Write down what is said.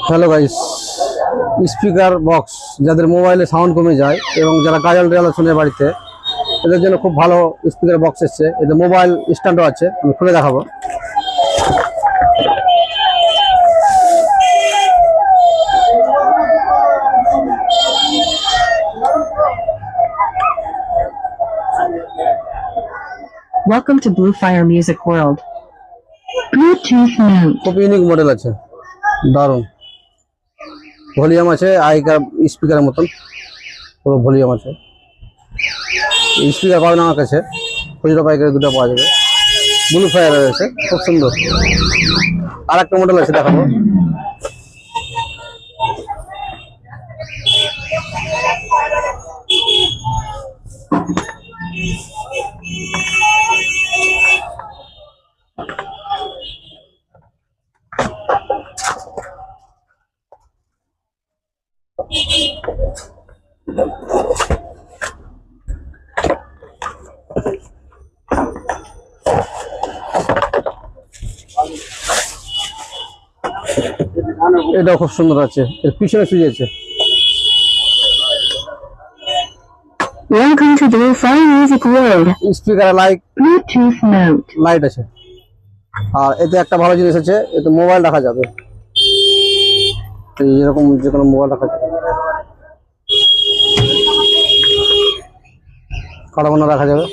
Hello guys, speaker box যাদের মোবাইলে sound কমে যায় এবং যারা গাজন টাজাল শুনে বাড়িতে, এদের জন্য খুব ভালো স্পিকার বক্স এসছে। এদের মোবাইল স্ট্যান্ডও আছে, আমি খুলে দেখাবো। Welcome to Blue Fire Music World. Bluetooth mode. খুব ইউনিক মডেল আছে, দারুণ ভলিউম আছে, আইকার স্পিকারের মতন পুরো ভলিউম আছে। স্পিকার পাবেন আমার কাছে, খুচরো পাইকারি দুটো পাওয়া যাবে। ব্লু ফায়ার রয়েছে, খুব সুন্দর। আর একটা মডেল আছে, দেখাবো। এটাও খুব সুন্দর আছে, এর পিছনে সুইচ আছে। Welcome to Blue Fire Music World. Speaker light, Bluetooth mode. Light আছে। আর এতে একটা ভালো জিনিস আছে, এতে মোবাইল রাখা যাবে। এরকম যে কোনো মোবাইল রাখা যাবে, কারো রাখা যাবে।